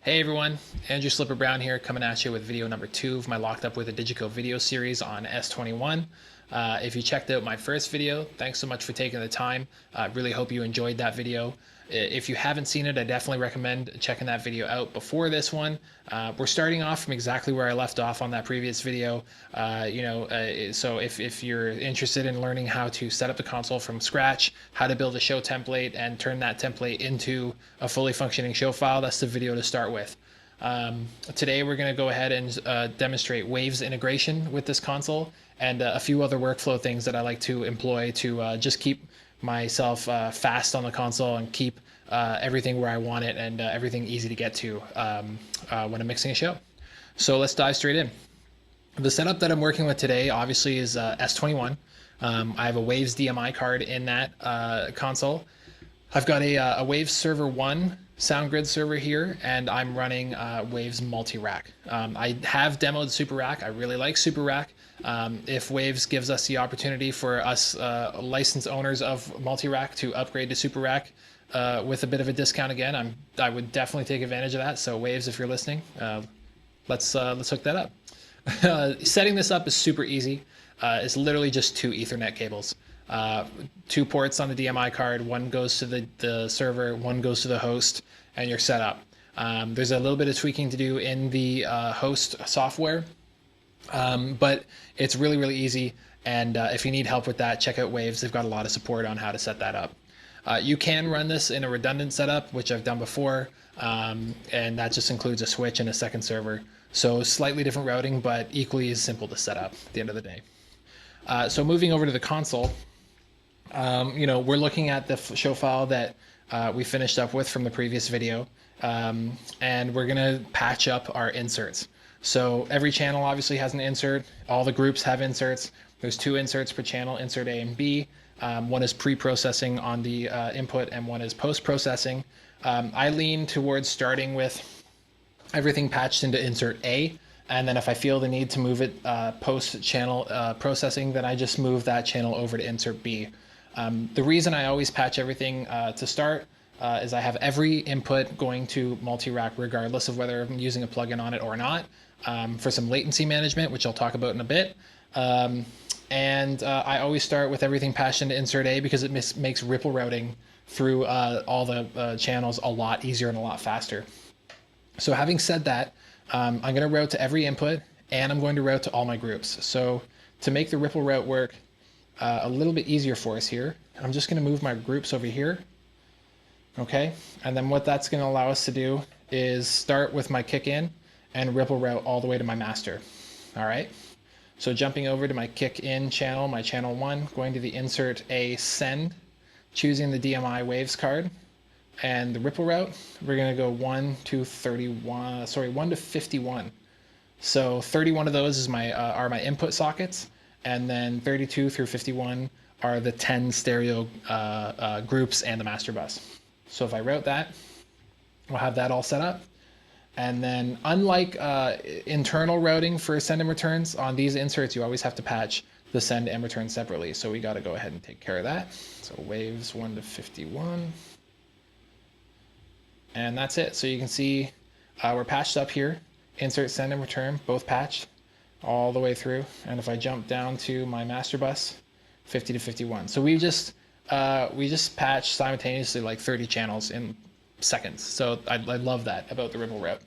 Hey everyone, Andrew Slipper Brown here, coming at you with video number 2 of my Locked Up with a Digico video series on S21. If you checked out my first video, thanks so much for taking the time. I really hope you enjoyed that video. If you haven't seen it, I definitely recommend checking that video out before this one. We're starting off from exactly where I left off on that previous video. So if you're interested in learning how to set up the console from scratch, how to build a show template and turn that template into a fully functioning show file, that's the video to start with. Today we're going to go ahead and demonstrate Waves integration with this console and a few other workflow things that I like to employ to just keep myself fast on the console and keep everything where I want it and everything easy to get to when I'm mixing a show. So let's dive straight in. The setup that I'm working with today obviously is S21. I have a Waves DMI card in that console. I've got a Waves Server 1 sound grid server here, and I'm running Waves multi-rack. I have demoed Super Rack. I really like Super Rack. If Waves gives us the opportunity for us licensed owners of multi-rack to upgrade to Super Rack with a bit of a discount again, I would definitely take advantage of that. So Waves, if you're listening, let's hook that up. Setting this up is super easy. It's literally just 2 Ethernet cables. 2 ports on the DMI card, one goes to the server, one goes to the host, and you're set up. There's a little bit of tweaking to do in the host software, but it's really, really easy. And if you need help with that, check out Waves. They've got a lot of support on how to set that up. You can run this in a redundant setup, which I've done before, and that just includes a switch and a second server. So slightly different routing, but equally as simple to set up at the end of the day. So moving over to the console, we're looking at the show file that we finished up with from the previous video, and we're going to patch up our inserts. So every channel obviously has an insert. All the groups have inserts. There's 2 inserts per channel, insert A and B. One is pre-processing on the input and one is post-processing. I lean towards starting with everything patched into insert A. And then if I feel the need to move it post-channel processing, then I just move that channel over to insert B. The reason I always patch everything to start is I have every input going to multi-rack regardless of whether I'm using a plugin on it or not, for some latency management, which I'll talk about in a bit. I always start with everything patched into insert A because it makes ripple routing through all the channels a lot easier and a lot faster. So having said that, I'm going to route to every input and I'm going to route to all my groups. So to make the ripple route work a little bit easier for us here, I'm just going to move my groups over here. Okay, and then what that's going to allow us to do is start with my kick in and ripple route all the way to my master. All right, so jumping over to my kick in channel, my channel 1, going to the insert A send, choosing the DMI Waves card. And the ripple route, we're going to go 1 to 51. So 31 of those is are my input sockets, and then 32 through 51 are the 10 stereo groups and the master bus. So if I route that, we'll have that all set up. And then unlike internal routing for send and returns, on these inserts, you always have to patch the send and return separately. So we got to go ahead and take care of that. So Waves 1 to 51. And that's it. So you can see we're patched up here. Insert, send, and return, both patched all the way through. And if I jump down to my master bus, 50 to 51. So we just patched simultaneously like 30 channels in seconds. So I love that about the ripple route.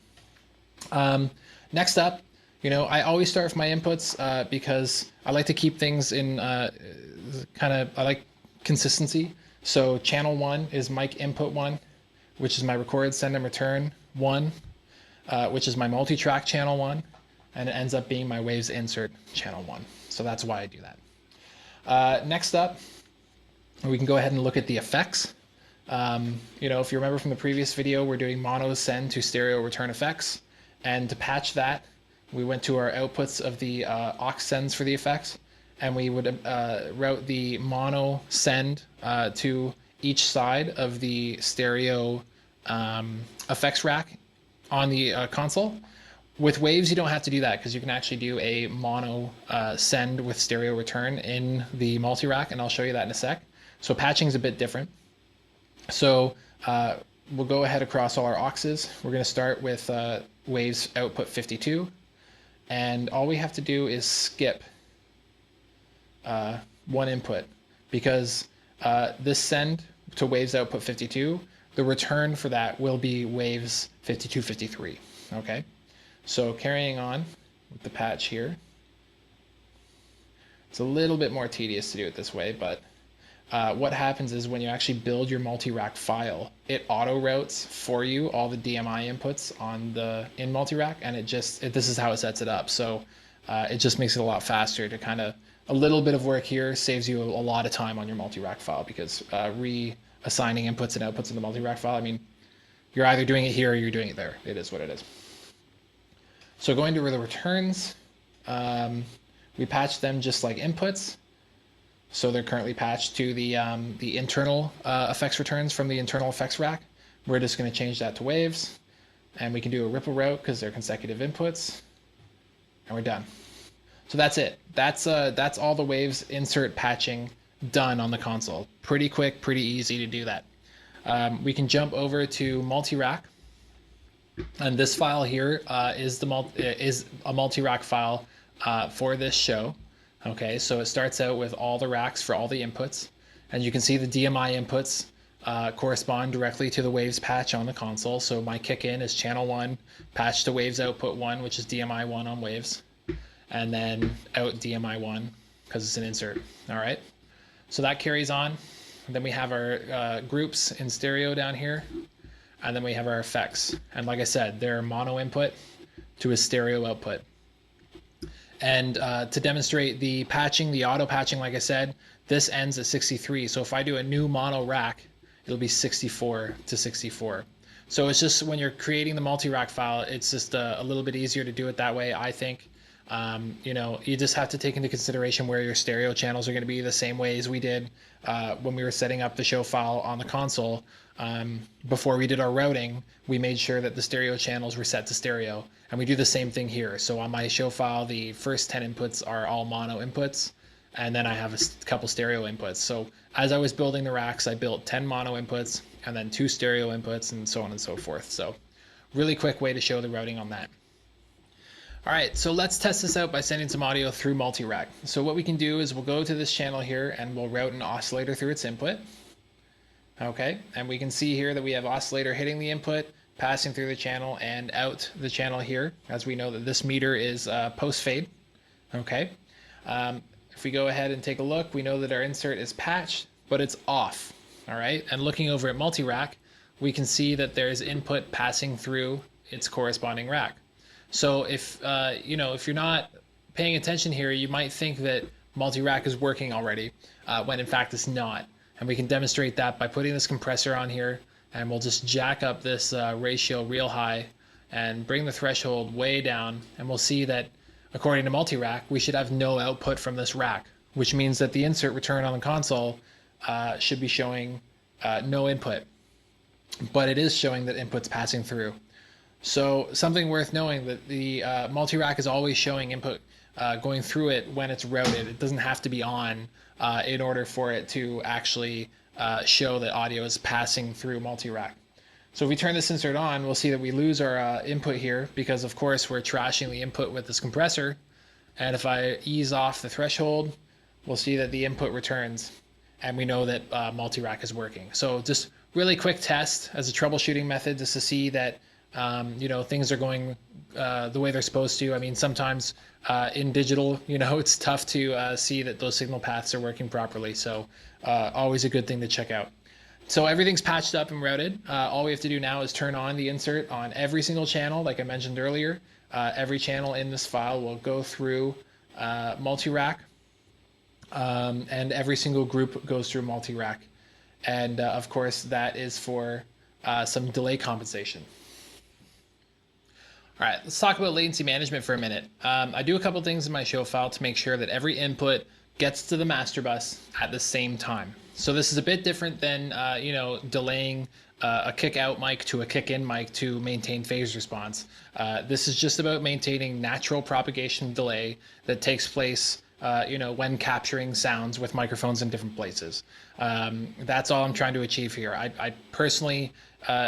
Next up, I always start with my inputs because I like to keep things in I like consistency. So channel 1 is mic input 1. Which is my record, send, and return 1, which is my multi-track channel 1, and it ends up being my Waves insert channel 1. So that's why I do that. Next up, we can go ahead and look at the effects. If you remember from the previous video, we're doing mono send to stereo return effects. And to patch that, we went to our outputs of the aux sends for the effects, and we would route the mono send to each side of the stereo effects rack on the console. With Waves, you don't have to do that because you can actually do a mono send with stereo return in the multi-rack, and I'll show you that in a sec. So patching is a bit different. So we'll go ahead across all our auxes. We're going to start with waves output 52, and all we have to do is skip one input, because this send to waves output 52, the return for that will be waves 52, 53. Okay, so carrying on with the patch here. It's a little bit more tedious to do it this way, but what happens is when you actually build your multi-rack file, it auto routes for you all the DMI inputs on the in multi-rack, and this is how it sets it up. So it just makes it a lot faster to kind of, a little bit of work here saves you a lot of time on your multi-rack file, because reassigning inputs and outputs in the multi-rack file, I mean, you're either doing it here or you're doing it there. It is what it is. So going to the returns, we patch them just like inputs. So they're currently patched to the internal effects returns from the internal effects rack. We're just going to change that to waves, and we can do a ripple route because they're consecutive inputs, and we're done. So that's it. That's all the waves insert patching done on the console. Pretty quick, pretty easy to do that. We can jump over to multi-rack, and this file here is a multi-rack file for this show. Okay, so it starts out with all the racks for all the inputs, and you can see the DMI inputs correspond directly to the waves patch on the console. So my kick in is channel 1 patched to waves output 1, which is DMI 1 on waves, and then out DMI 1 because it's an insert. All right, so that carries on. And then we have our groups in stereo down here, and then we have our effects. And like I said, they're mono input to a stereo output. And to demonstrate the patching, the auto patching, like I said, this ends at 63. So if I do a new mono rack, it'll be 64 to 64. So it's just, when you're creating the multi-rack file, it's just a little bit easier to do it that way, I think. You know, you just have to take into consideration where your stereo channels are going to be, the same way as we did when we were setting up the show file on the console. Before we did our routing, we made sure that the stereo channels were set to stereo, and we do the same thing here. So on my show file, the first 10 inputs are all mono inputs, and then I have a couple stereo inputs. So as I was building the racks, I built 10 mono inputs and then 2 stereo inputs, and so on and so forth. So really quick way to show the routing on that. All right, so let's test this out by sending some audio through multi-rack. So what we can do is we'll go to this channel here and we'll route an oscillator through its input. Okay, and we can see here that we have oscillator hitting the input, passing through the channel and out the channel here, as we know that this meter is post-fade. Okay, if we go ahead and take a look, we know that our insert is patched, but it's off. All right, and looking over at multi-rack, we can see that there's input passing through its corresponding rack. So if if you're not paying attention here, you might think that multi-rack is working already, when in fact it's not. And we can demonstrate that by putting this compressor on here, and we'll just jack up this ratio real high and bring the threshold way down, and we'll see that according to multi-rack, we should have no output from this rack, which means that the insert return on the console should be showing no input, but it is showing that input's passing through. So something worth knowing, that the multi-rack is always showing input going through it when it's routed. It doesn't have to be on in order for it to actually show that audio is passing through multi-rack. So if we turn this insert on, we'll see that we lose our input here, because of course we're trashing the input with this compressor. And if I ease off the threshold, we'll see that the input returns, and we know that multi-rack is working. So just really quick test as a troubleshooting method, just to see that things are going the way they're supposed to. I mean, sometimes in digital, it's tough to see that those signal paths are working properly. So always a good thing to check out. So everything's patched up and routed. All we have to do now is turn on the insert on every single channel. Like I mentioned earlier, every channel in this file will go through multi-rack, and every single group goes through multi-rack. And of course, that is for some delay compensation. All right, let's talk about latency management for a minute. I do a couple things in my show file to make sure that every input gets to the master bus at the same time. So this is a bit different than delaying a kick out mic to a kick in mic to maintain phase response. This is just about maintaining natural propagation delay that takes place when capturing sounds with microphones in different places. That's all I'm trying to achieve here. I personally,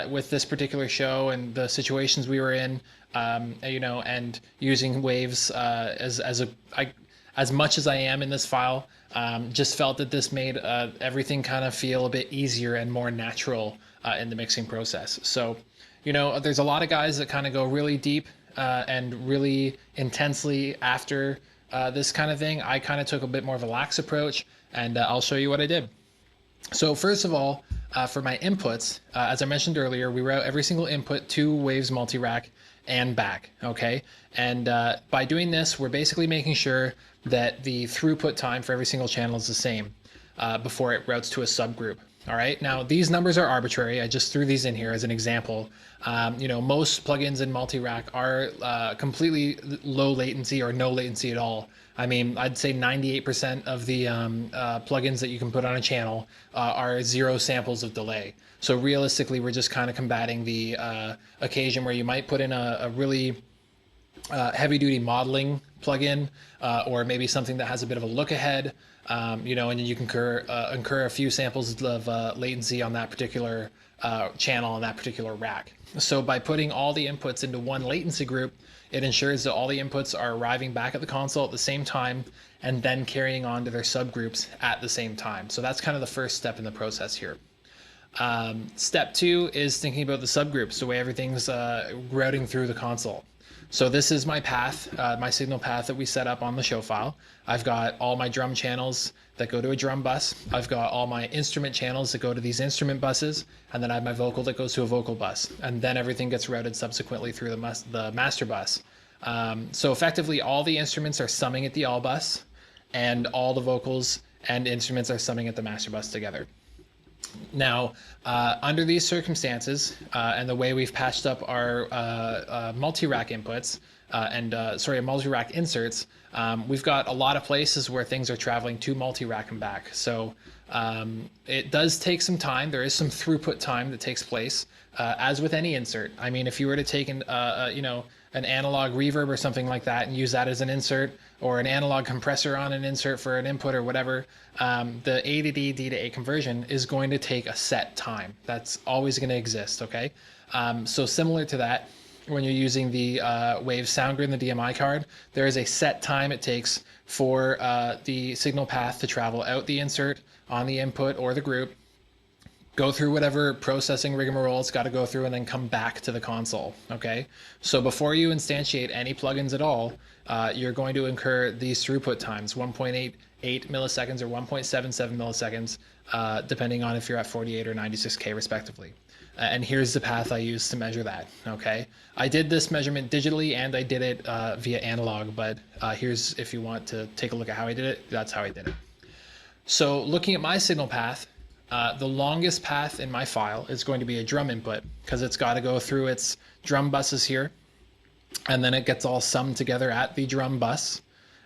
with this particular show and the situations we were in, and using waves as much as I am in this file, just felt that this made everything kind of feel a bit easier and more natural in the mixing process. So, there's a lot of guys that kind of go really deep and really intensely after this kind of thing. I kind of took a bit more of a lax approach, and I'll show you what I did. So first of all, for my inputs, as I mentioned earlier, we route every single input to Waves multi-rack and back, okay? And by doing this, we're basically making sure that the throughput time for every single channel is the same before it routes to a subgroup. All right, now these numbers are arbitrary. I just threw these in here as an example. Most plugins in multi-rack are completely low latency or no latency at all. I mean, I'd say 98% of the plugins that you can put on a channel are 0 samples of delay. So realistically, we're just kind of combating the occasion where you might put in a really heavy-duty modeling plugin, or maybe something that has a bit of a look ahead, and you can incur a few samples of latency on that particular channel on that particular rack. So by putting all the inputs into one latency group, it ensures that all the inputs are arriving back at the console at the same time and then carrying on to their subgroups at the same time. So that's kind of the first step in the process here. Step 2 is thinking about the subgroups, the way everything's routing through the console. So this is my path, my signal path that we set up on the show file. I've got all my drum channels that go to a drum bus. I've got all my instrument channels that go to these instrument buses, and then I have my vocal that goes to a vocal bus, and then everything gets routed subsequently through the master bus. So effectively, all the instruments are summing at the all bus, and all the vocals and instruments are summing at the master bus together. Now, under these circumstances, and the way we've patched up our multi-rack inputs, multi-rack inserts, we've got a lot of places where things are traveling to multi-rack and back. So it does take some time. There is some throughput time that takes place, as with any insert. I mean, if you were to take an analog reverb or something like that and use that as an insert, or an analog compressor on an insert for an input or whatever, the A to D, D to A conversion is going to take a set time. That's always going to exist, okay? So similar to that, when you're using the Wave sound grid and the DMI card, there is a set time it takes for the signal path to travel out the insert, on the input or the group, go through whatever processing rigmarole it's got to go through, and then come back to the console, okay? So before you instantiate any plugins at all, you're going to incur these throughput times, 1.88 milliseconds or 1.77 milliseconds, depending on if you're at 48 or 96K respectively. And here's the path I used to measure that, okay? I did this measurement digitally and I did it via analog, but here's, if you want to take a look at how I did it, that's how I did it. So looking at my signal path, the longest path in my file is going to be a drum input, because it's got to go through its drum buses here, and then it gets all summed together at the drum bus,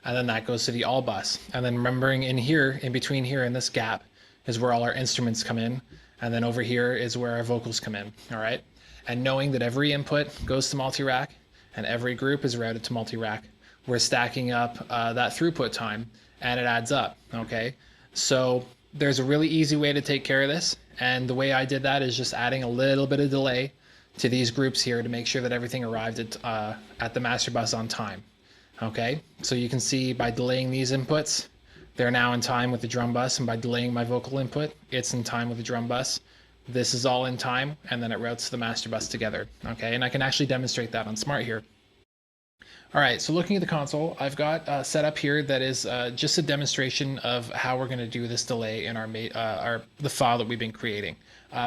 and then that goes to the all bus. And then remembering in here, in between here in this gap, is where all our instruments come in, and then over here is where our vocals come in, all right? And knowing that every input goes to multi-rack and every group is routed to multi-rack, we're stacking up that throughput time, and it adds up, okay? So there's a really easy way to take care of this, and the way I did that is just adding a little bit of delay to these groups here to make sure that everything arrived at the master bus on time. Okay, so you can see by delaying these inputs, they're now in time with the drum bus, and by delaying my vocal input, it's in time with the drum bus. This is all in time, and then it routes to the master bus together. Okay, and I can actually demonstrate that on Smart here. All right, so looking at the console, I've got a setup here that is just a demonstration of how we're going to do this delay in the file that we've been creating.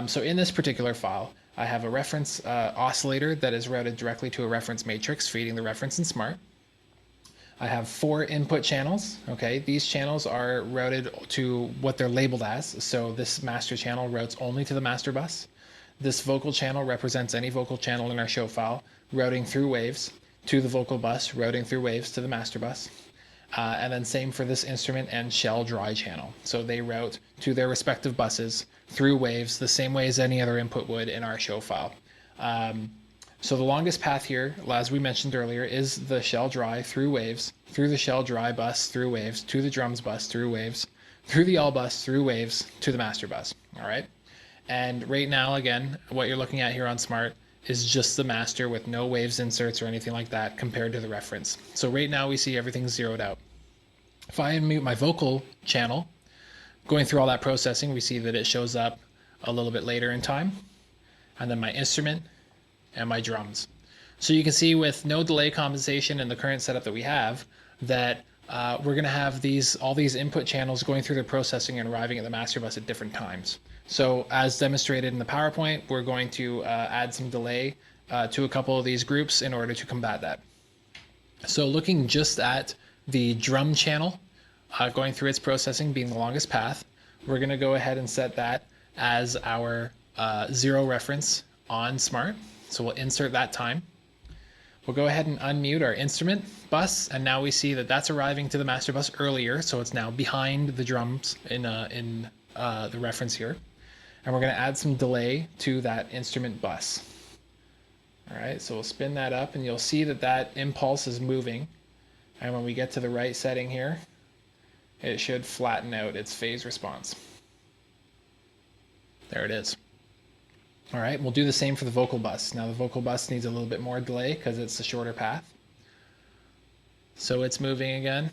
So in this particular file, I have a reference oscillator that is routed directly to a reference matrix feeding the reference in Smart. I have 4 input channels. Okay, these channels are routed to what they're labeled as. So this master channel routes only to the master bus. This vocal channel represents any vocal channel in our show file, routing through waves to the vocal bus, routing through waves to the master bus. And then same for this instrument and shell dry channel. So they route to their respective buses through waves the same way as any other input would in our show file. So the longest path here, as we mentioned earlier, is the shell dry through waves, through the shell dry bus through waves, to the drums bus through waves, through the all bus through waves, to the master bus. All right. And right now, again, what you're looking at here on Smart is just the master with no waves inserts or anything like that compared to the reference. So right now we see everything zeroed out. If I unmute my vocal channel, going through all that processing, we see that it shows up a little bit later in time. And then my instrument and my drums. So you can see with no delay compensation in the current setup that we have, that we're going to have all these input channels going through the processing and arriving at the master bus at different times. So as demonstrated in the PowerPoint, we're going to add some delay to a couple of these groups in order to combat that. So looking just at the drum channel going through its processing being the longest path, we're going to go ahead and set that as our 0 reference on Smart. So we'll insert that time. We'll go ahead and unmute our instrument bus, and now we see that that's arriving to the master bus earlier, so it's now behind the drums in the reference here. And we're going to add some delay to that instrument bus. All right, so we'll spin that up, and you'll see that that impulse is moving. And when we get to the right setting here, it should flatten out its phase response. There it is. All right, we'll do the same for the vocal bus. Now the vocal bus needs a little bit more delay because it's a shorter path. So it's moving again.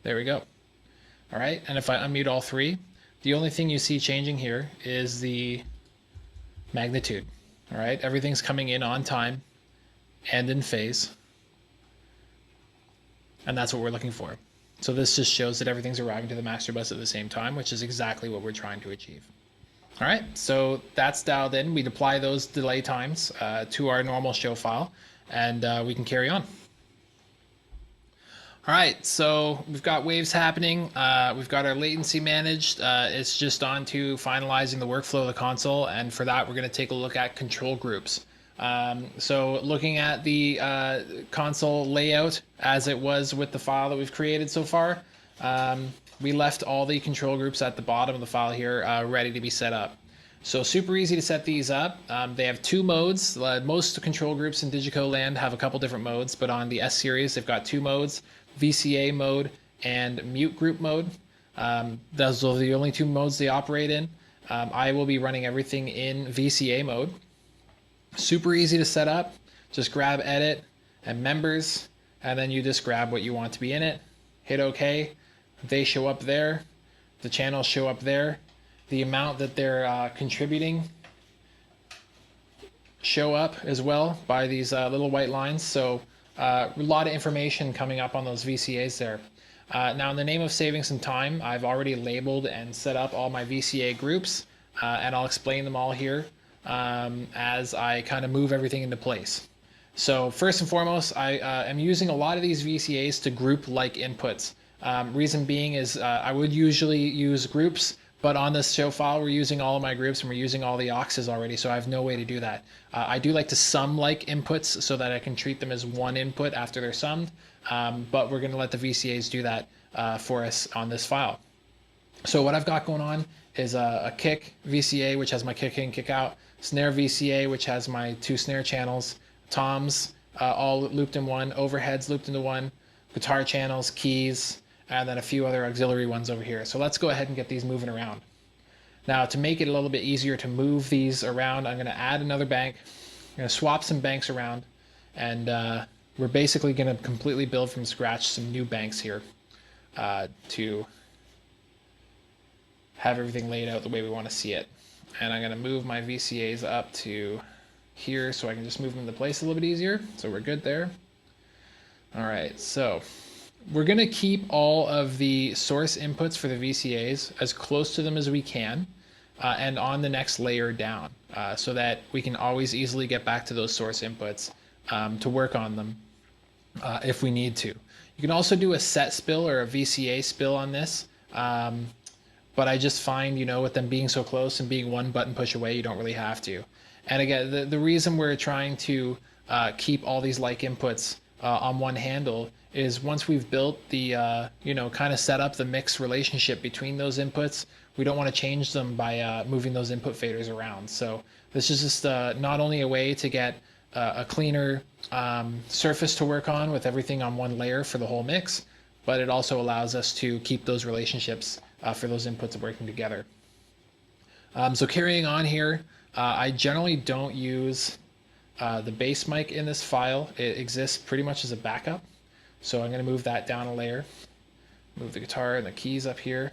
There we go. All right, and if I unmute all three, the only thing you see changing here is the magnitude. All right, everything's coming in on time and in phase. And that's what we're looking for. So this just shows that everything's arriving to the master bus at the same time, which is exactly what we're trying to achieve. All right, so that's dialed in. We'd apply those delay times to our normal show file, and we can carry on. All right, so we've got waves happening. We've got our latency managed. It's just on to finalizing the workflow of the console, and for that, we're going to take a look at control groups. So looking at the console layout as it was with the file that we've created so far, we left all the control groups at the bottom of the file here ready to be set up. So super easy to set these up. They have 2 modes. Most control groups in Digico land have a couple different modes, but on the S series, they've got 2 modes, VCA mode and mute group mode. Those are the only 2 modes they operate in. I will be running everything in VCA mode. Super easy to set up. Just grab edit and members, and then you just grab what you want to be in it. Hit OK. They show up there. The channels show up there. The amount that they're contributing show up as well by these little white lines. So a lot of information coming up on those VCAs there. Now in the name of saving some time, I've already labeled and set up all my VCA groups, and I'll explain them all here as I kind of move everything into place. So first and foremost, I am using a lot of these VCAs to group like inputs. Reason being is I would usually use groups, but on this show file, we're using all of my groups and we're using all the auxes already, so I have no way to do that. I do like to sum like inputs so that I can treat them as one input after they're summed, but we're going to let the VCAs do that for us on this file. So what I've got going on is a kick VCA, which has my kick in, kick out, snare VCA, which has my 2 snare channels, toms all looped in one, overheads looped into one, guitar channels, keys, and then a few other auxiliary ones over here. So let's go ahead and get these moving around. Now to make it a little bit easier to move these around, I'm going to add another bank. I'm going to swap some banks around, and we're basically going to completely build from scratch some new banks here to have everything laid out the way we want to see it. And I'm going to move my VCAs up to here so I can just move them into place a little bit easier. So we're good there. All right, so we're going to keep all of the source inputs for the VCAs as close to them as we can and on the next layer down so that we can always easily get back to those source inputs to work on them if we need to. You can also do a set spill or a VCA spill on this, but I just find, you know, with them being so close and being one button push away, you don't really have to. And again, the reason we're trying to keep all these like inputs on one handle is once we've built the, kind of set up the mix relationship between those inputs, we don't want to change them by moving those input faders around. So this is just not only a way to get a cleaner surface to work on with everything on one layer for the whole mix, but it also allows us to keep those relationships for those inputs working together. So carrying on here, I generally don't use the bass mic in this file. It exists pretty much as a backup. So I'm going to move that down a layer, move the guitar and the keys up here.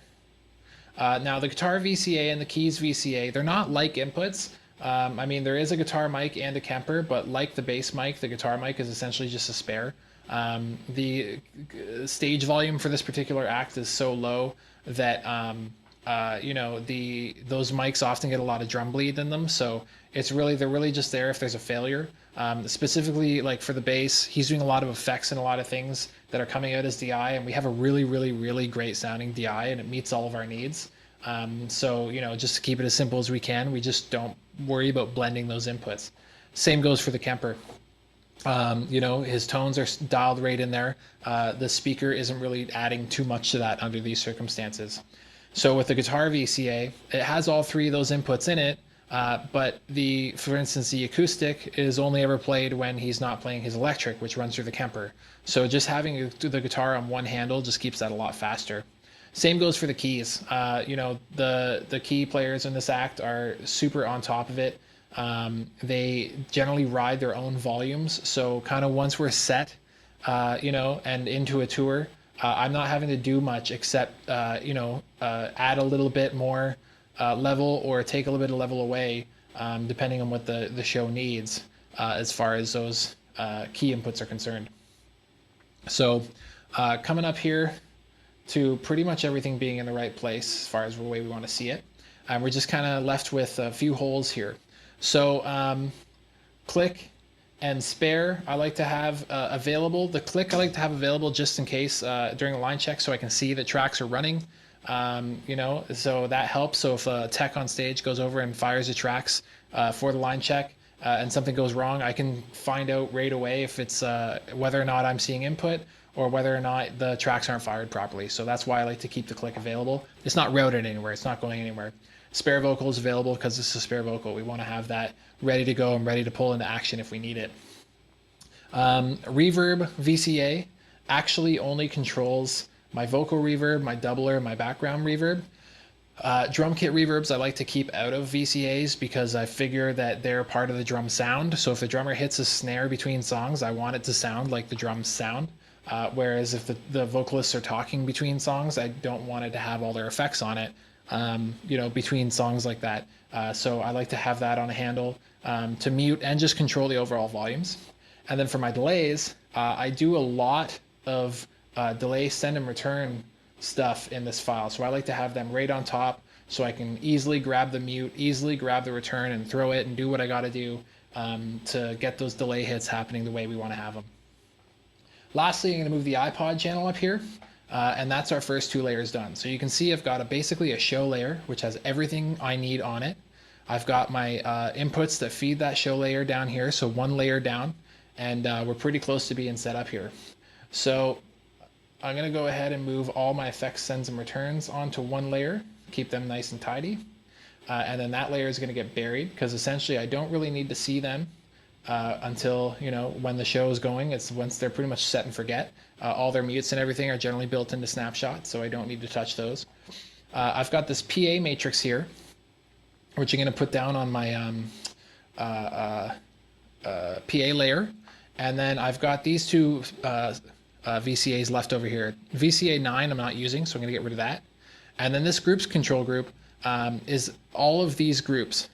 Now the guitar VCA and the keys VCA, they're not like inputs. I mean, there is a guitar mic and a Kemper, but like the bass mic, the guitar mic is essentially just a spare. The stage volume for this particular act is so low that those mics often get a lot of drum bleed in them, so they're really just there if there's a failure. Specifically, like for the bass, he's doing a lot of effects and a lot of things that are coming out as DI, and we have a really, really, really great sounding DI, and it meets all of our needs. So just to keep it as simple as we can, we just don't worry about blending those inputs. Same goes for the Kemper. His tones are dialed right in there. The speaker isn't really adding too much to that under these circumstances. So with the guitar VCA, it has all three of those inputs in it, but for instance, the acoustic is only ever played when he's not playing his electric, which runs through the Kemper. So just having the guitar on one handle just keeps that a lot faster. Same goes for the keys. The key players in this act are super on top of it. They generally ride their own volumes. So kind of once we're set, and into a tour, I'm not having to do much except, add a little bit more level or take a little bit of level away, depending on what the show needs as far as those key inputs are concerned. So coming up here to pretty much everything being in the right place as far as the way we want to see it. We're just kind of left with a few holes here. So click and spare I like to have available. The click I like to have available just in case during a line check so I can see that tracks are running. So that helps. So if a tech on stage goes over and fires the tracks for the line check and something goes wrong, I can find out right away if it's whether or not I'm seeing input or whether or not the tracks aren't fired properly. So that's why I like to keep the click available. It's not routed anywhere. It's not going anywhere. Spare vocal is available because this is a spare vocal. We want to have that ready to go and ready to pull into action if we need it. Reverb VCA actually only controls my vocal reverb, my doubler, my background reverb. Drum kit reverbs I like to keep out of VCAs because I figure that they're part of the drum sound. So if the drummer hits a snare between songs, I want it to sound like the drums sound. Whereas if the vocalists are talking between songs, I don't want it to have all their effects on it, between songs like that. So I like to have that on a handle to mute and just control the overall volumes. And then for my delays, I do a lot of delay, send, and return stuff in this file. So I like to have them right on top so I can easily grab the mute, easily grab the return and throw it and do what I got to do to get those delay hits happening the way we want to have them. Lastly, I'm going to move the iPod channel up here, and that's our first two layers done. So you can see I've got basically a show layer, which has everything I need on it. I've got my inputs that feed that show layer down here, so one layer down, and we're pretty close to being set up here. So I'm going to go ahead and move all my effects, sends, and returns onto one layer, keep them nice and tidy, and then that layer is going to get buried because essentially I don't really need to see them until when the show is going. It's once they're pretty much set and forget. All their mutes and everything are generally built into Snapshot, so I don't need to touch those. I've got this PA matrix here, which I'm going to put down on my PA layer, and then I've got these two VCAs left over here. VCA 9 I'm not using, so I'm going to get rid of that. And then this groups control group is all of these groups.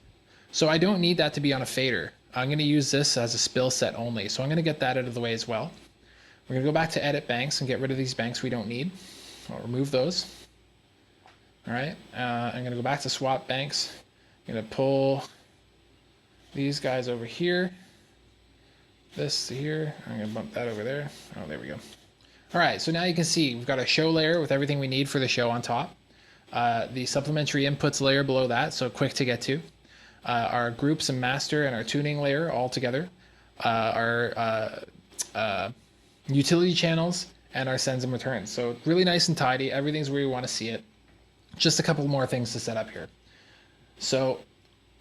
So I don't need that to be on a fader. I'm going to use this as a spill set only. So I'm going to get that out of the way as well. We're going to go back to edit banks and get rid of these banks we don't need. I'll remove those. All right, I'm going to go back to swap banks. I'm going to pull these guys over here. This to here. I'm going to bump that over there. Oh, there we go. All right, so now you can see we've got a show layer with everything we need for the show on top. The supplementary inputs layer below that, so quick to get to. Our groups and master and our tuning layer all together. Our utility channels, and our sends and returns. So really nice and tidy. Everything's where you want to see it. Just a couple more things to set up here. So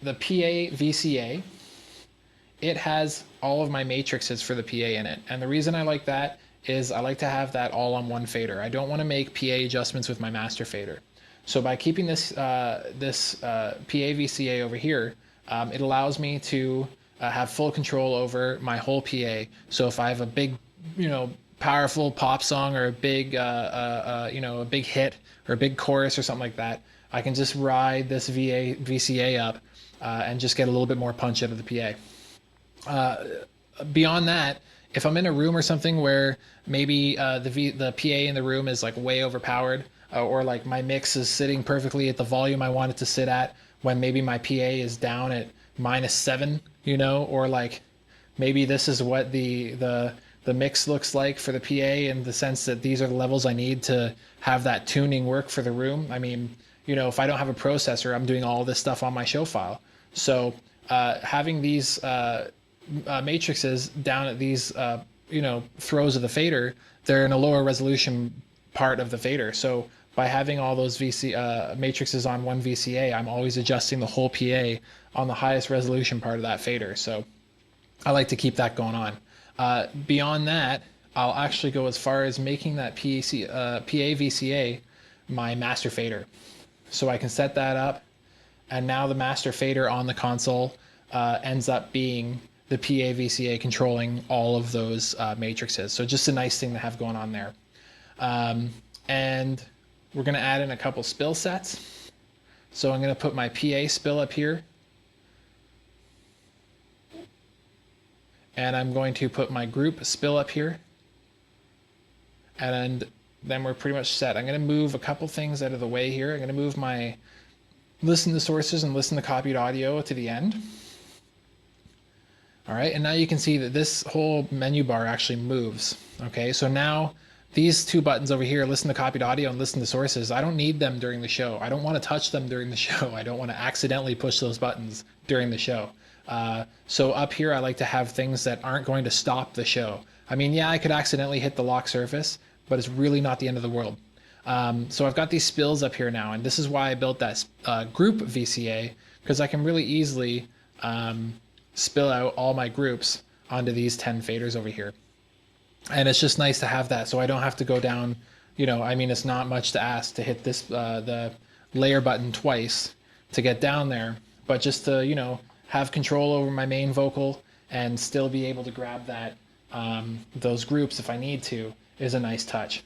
the PA VCA, it has all of my matrices for the PA in it. And the reason I like that is I like to have that all on one fader. I don't want to make PA adjustments with my master fader. So by keeping this PA VCA over here, it allows me to have full control over my whole PA. So if I have a big, powerful pop song or a big, a big hit or a big chorus or something like that, I can just ride this VCA up and just get a little bit more punch out of the PA. Beyond that, if I'm in a room or something where maybe the PA in the room is like way overpowered, or like my mix is sitting perfectly at the volume I want it to sit at, when maybe my PA is down at -7, or like maybe this is what the mix looks like for the PA, in the sense that these are the levels I need to have that tuning work for the room. I mean, if I don't have a processor, I'm doing all this stuff on my show file. So having these matrices down at these throws of the fader, they're in a lower resolution part of the fader. So by having all those matrices on one VCA, I'm always adjusting the whole PA on the highest resolution part of that fader. So I like to keep that going on. Beyond that, I'll actually go as far as making that PA VCA my master fader. So I can set that up, and now the master fader on the console ends up being the PA VCA controlling all of those matrices. So just a nice thing to have going on there. And we're going to add in a couple spill sets. So I'm going to put my PA spill up here. And I'm going to put my group spill up here. And then we're pretty much set. I'm going to move a couple things out of the way here. I'm going to move my listen to sources and listen to copied audio to the end. All right, and now you can see that this whole menu bar actually moves. Okay, so now these two buttons over here, listen to copied audio and listen to sources, I don't need them during the show. I don't want to touch them during the show. I don't want to accidentally push those buttons during the show. So up here, I like to have things that aren't going to stop the show. I mean, yeah, I could accidentally hit the lock surface, but it's really not the end of the world. So I've got these spills up here now, and this is why I built that group VCA, because I can really easily spill out all my groups onto these 10 faders over here. And it's just nice to have that, so I don't have to go down, I mean, it's not much to ask to hit this the layer button twice to get down there, but just to, have control over my main vocal and still be able to grab that those groups if I need to is a nice touch.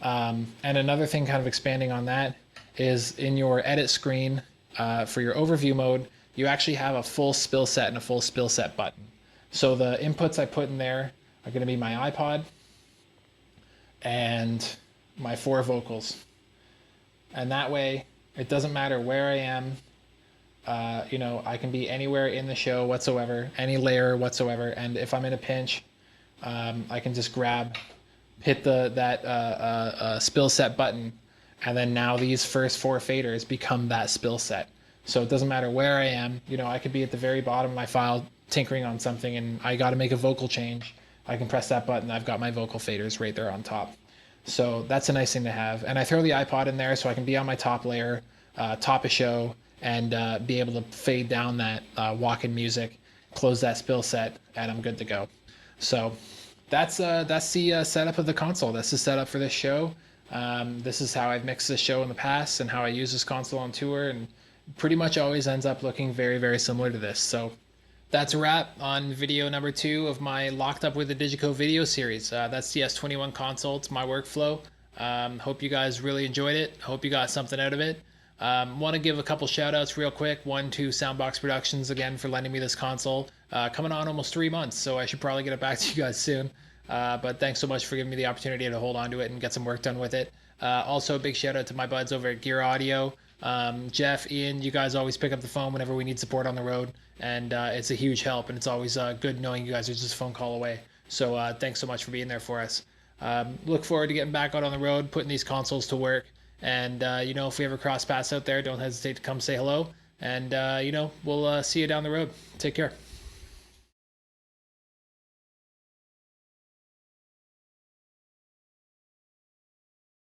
And another thing kind of expanding on that is in your edit screen for your overview mode, you actually have a full spill set and a full spill set button. So the inputs I put in there are going to be my iPod and my 4 vocals. And that way, it doesn't matter where I am. I can be anywhere in the show whatsoever, any layer whatsoever. And if I'm in a pinch, I can just hit that spill set button. And then now these first 4 faders become that spill set. So it doesn't matter where I am. I could be at the very bottom of my file tinkering on something and I got to make a vocal change. I can press that button. I've got my vocal faders right there on top. So that's a nice thing to have. And I throw the iPod in there so I can be on my top layer, top a show, and be able to fade down that walk-in music, close that spill set, and I'm good to go. So that's the setup of the console. That's the setup for this show. This is how I've mixed this show in the past and how I use this console on tour, and pretty much always ends up looking very, very similar to this. So that's a wrap on video number 2 of my Locked Up with the Digico video series. That's the S21 console. It's my workflow. Hope you guys really enjoyed it. Hope you got something out of it. Want to give a couple shout outs real quick. One to Soundbox Productions again for lending me this console. Coming on almost 3 months, so I should probably get it back to you guys soon. But thanks so much for giving me the opportunity to hold on to it and get some work done with it. Also, a big shout out to my buds over at Gear Audio. Jeff, Ian, you guys always pick up the phone whenever we need support on the road, and it's a huge help, and it's always good knowing you guys are just a phone call away. So thanks so much for being there for us. Look forward to getting back out on the road, putting these consoles to work, and if we ever cross paths out there, don't hesitate to come say hello, and we'll see you down the road. Take care.